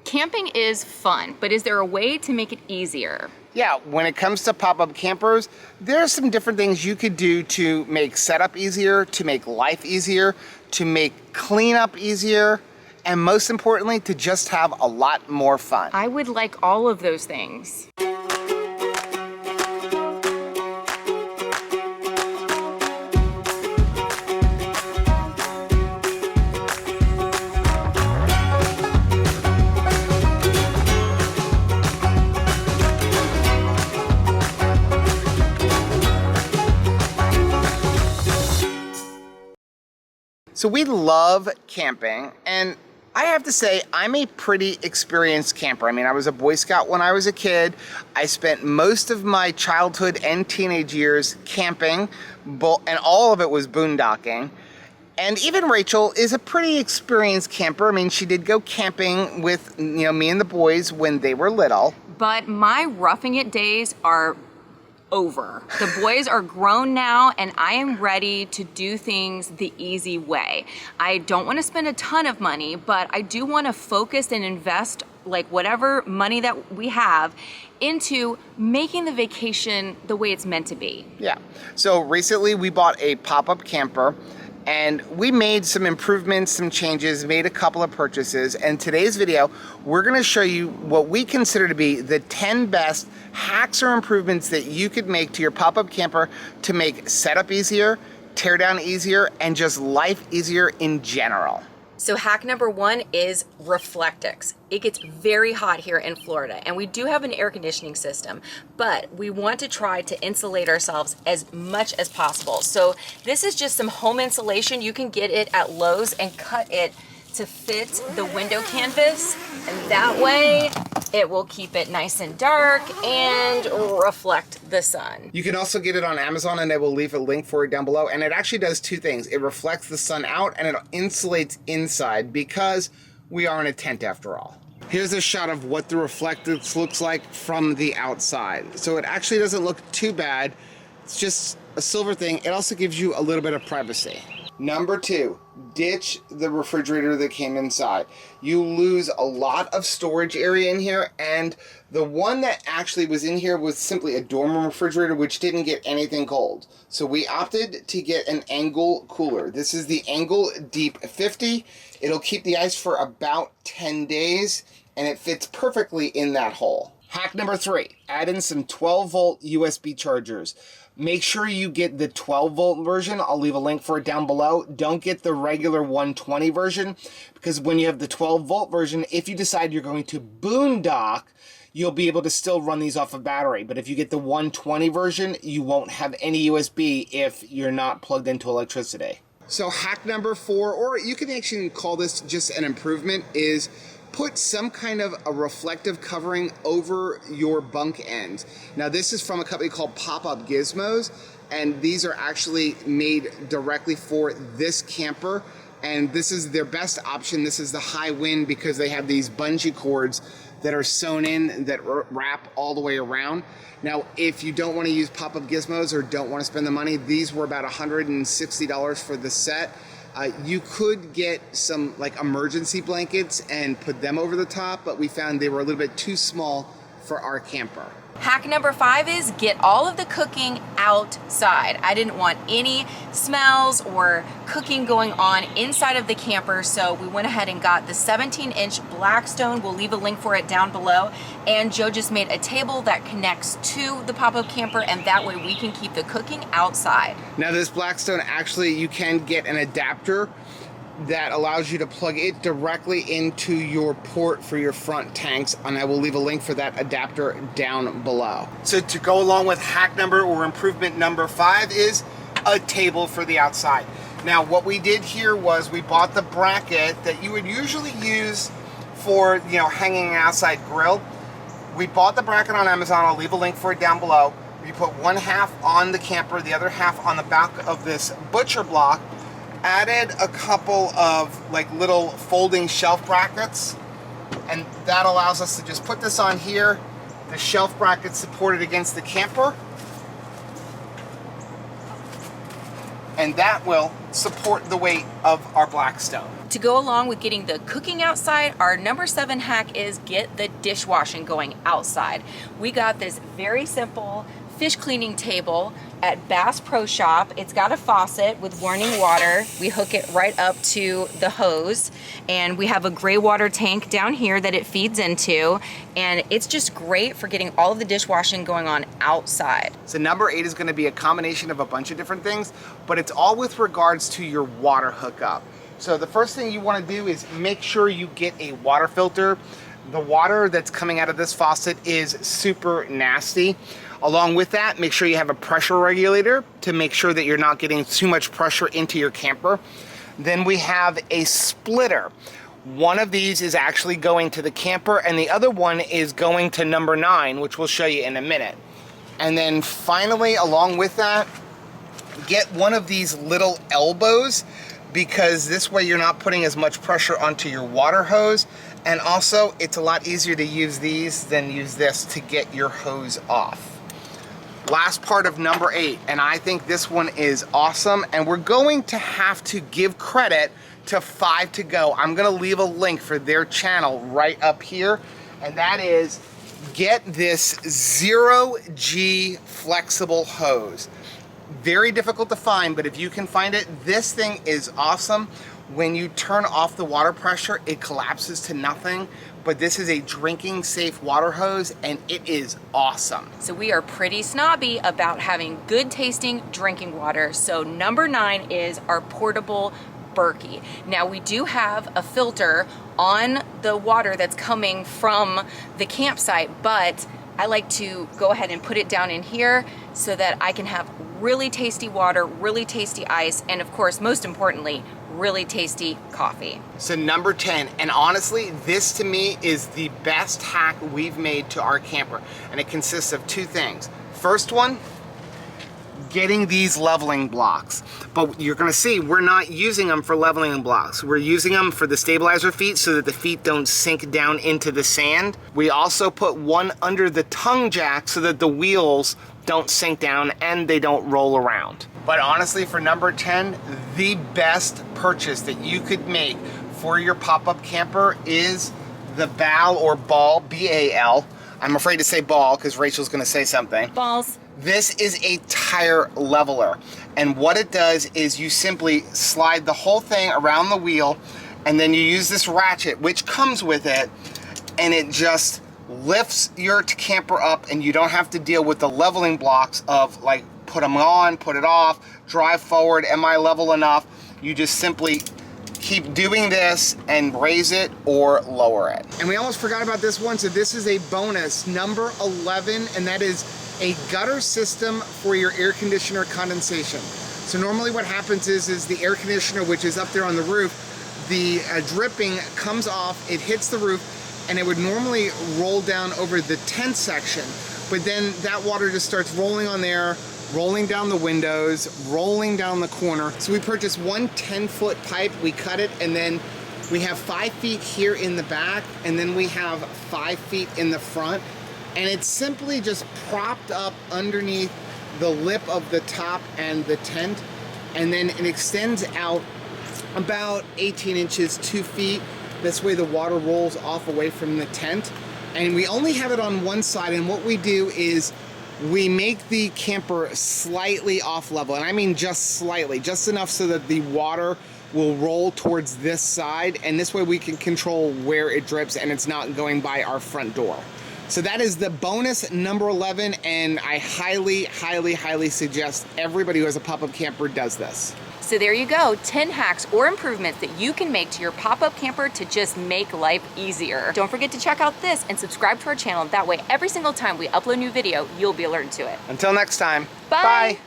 Camping is fun, but is there a way to make it easier? Yeah, when it comes to pop-up campers, there's some different things you could do to make setup easier, to make life easier, to make cleanup easier, and most importantly, to just have a lot more fun. I would like all of those things. So we love camping, and I have to say, I'm a pretty experienced camper. I mean, I was a Boy Scout when I was a kid. I spent most of my childhood and teenage years camping, and all of it was boondocking. And even Rachel is a pretty experienced camper. I mean, she did go camping with, me and the boys when they were little. But my roughing it days are over. The boys are grown now, and I am ready to do things the easy way. I don't want to spend a ton of money, but I do want to focus and invest like whatever money that we have into making the vacation the way it's meant to be. Yeah. So recently we bought a pop-up camper, and we made some improvements, some changes, made a couple of purchases. And today's video, we're gonna show you what we consider to be the 10 best hacks or improvements that you could make to your pop-up camper to make setup easier, tear down easier, and just life easier in general. So hack number one is Reflectix. It gets very hot here in Florida, and we do have an air conditioning system, but we want to try to insulate ourselves as much as possible. So this is just some home insulation. You can get it at Lowe's and cut it to fit the window canvas, and that way it will keep it nice and dark and reflect the sun. You can also get it on Amazon, and I will leave a link for it down below. And it actually does two things. It reflects the sun out, and it insulates inside, because we are in a tent after all. Here's a shot of what the Reflectix looks like from the outside. So it actually doesn't look too bad. It's just a silver thing. It also gives you a little bit of privacy. Number two, ditch the refrigerator that came inside. You lose a lot of storage area in here, and the one that actually was in here was simply a dormer refrigerator, which didn't get anything cold. So we opted to get an Angle cooler. This is the Angle Deep 50. It'll keep the ice for about 10 days, and it fits perfectly in that hole. Hack number three, add in some 12-volt USB chargers. Make sure you get the 12-volt version. I'll leave a link for it down below. Don't get the regular 120 version, because when you have the 12-volt version, if you decide you're going to boondock, you'll be able to still run these off a battery. But if you get the 120 version, you won't have any USB if you're not plugged into electricity. So hack number four, or you can actually call this just an improvement, is put some kind of a reflective covering over your bunk ends. Now this is from a company called Pop-Up Gizmos, and these are actually made directly for this camper, and this is their best option. This is the high wind, because they have these bungee cords that are sewn in that wrap all the way around. Now, if you don't want to use Pop-Up Gizmos or don't want to spend the money, these were about $160 for the set. You could get some like emergency blankets and put them over the top, but we found they were a little bit too small for our camper. Hack number five is get all of the cooking outside. I didn't want any smells or cooking going on inside of the camper, so we went ahead and got the 17-inch Blackstone. We'll leave a link for it down below. And Joe just made a table that connects to the pop-up camper, and that way we can keep the cooking outside. Now this Blackstone, actually you can get an adapter that allows you to plug it directly into your port for your front tanks, and I will leave a link for that adapter down below. So to go along with hack number or improvement number five is a table for the outside. Now what we did here was we bought the bracket that you would usually use for, hanging an outside grill. We bought the bracket on Amazon. I'll leave a link for it down below. You put one half on the camper, the other half on the back of this butcher block. Added a couple of like little folding shelf brackets, and that allows us to just put this on here. The shelf brackets supported against the camper, and that will support the weight of our black stone. To go along with getting the cooking outside, our number 7 hack is get the dishwashing going outside. We got this very simple fish cleaning table at Bass Pro Shop. It's got a faucet with warning water. We hook it right up to the hose, and we have a gray water tank down here that it feeds into, and it's just great for getting all of the dishwashing going on outside. So number 8 is going to be a combination of a bunch of different things, but it's all with regards to your water hookup. So the first thing you want to do is make sure you get a water filter. The water that's coming out of this faucet is super nasty. Along with that, make sure you have a pressure regulator to make sure that you're not getting too much pressure into your camper. Then we have a splitter. One of these is actually going to the camper, and the other one is going to number 9, which we'll show you in a minute. And then finally, along with that, get one of these little elbows, because this way you're not putting as much pressure onto your water hose, and also it's a lot easier to use these than use this to get your hose off. Last part of number 8, and I think this one is awesome, and we're going to have to give credit to 5 to Go. I'm gonna leave a link for their channel right up here, and that is get this 0G flexible hose. Very difficult to find, but if you can find it, this thing is awesome. When you turn off the water pressure, it collapses to nothing, but this is a drinking safe water hose, and it is awesome. So we are pretty snobby about having good tasting drinking water. So number 9 is our portable Berkey. Now we do have a filter on the water that's coming from the campsite, but I like to go ahead and put it down in here so that I can have really tasty water, really tasty ice, and of course, most importantly, really tasty coffee. So number 10, and honestly, this to me is the best hack we've made to our camper, and it consists of 2 things. First one, getting these leveling blocks. But you're gonna see, we're not using them for leveling blocks. We're using them for the stabilizer feet so that the feet don't sink down into the sand. We also put one under the tongue jack so that the wheels don't sink down and they don't roll around. But honestly, for number 10, the best purchase that you could make for your pop-up camper is the BAL or ball, B-A-L. I'm afraid to say ball because Rachel's gonna say something. Balls. This is a tire leveler, and what it does is you simply slide the whole thing around the wheel, and then you use this ratchet which comes with it, and it just lifts your camper up, and you don't have to deal with the leveling blocks of like put them on, put it off, drive forward, am I level enough? You just simply keep doing this and raise it or lower it. And we almost forgot about this one, so this is a bonus, number 11, and that is a gutter system for your air conditioner condensation. So normally what happens is the air conditioner, which is up there on the roof, the dripping comes off, it hits the roof, and it would normally roll down over the tent section, but then that water just starts rolling on there, rolling down the windows, rolling down the corner. So we purchased one 10-foot pipe, we cut it, and then we have 5 feet here in the back, and then we have 5 feet in the front. And it's simply just propped up underneath the lip of the top and the tent, and then it extends out about 18 inches, 2 feet. This way the water rolls off away from the tent. And we only have it on one side, and what we do is we make the camper slightly off level, and I mean just slightly, just enough so that the water will roll towards this side, and this way we can control where it drips and it's not going by our front door. So that is the bonus number 11, and I highly, highly, highly suggest everybody who has a pop-up camper does this. So there you go, 10 hacks or improvements that you can make to your pop-up camper to just make life easier. Don't forget to check out this and subscribe to our channel. That way, every single time we upload a new video, you'll be alerted to it. Until next time, Bye. bye.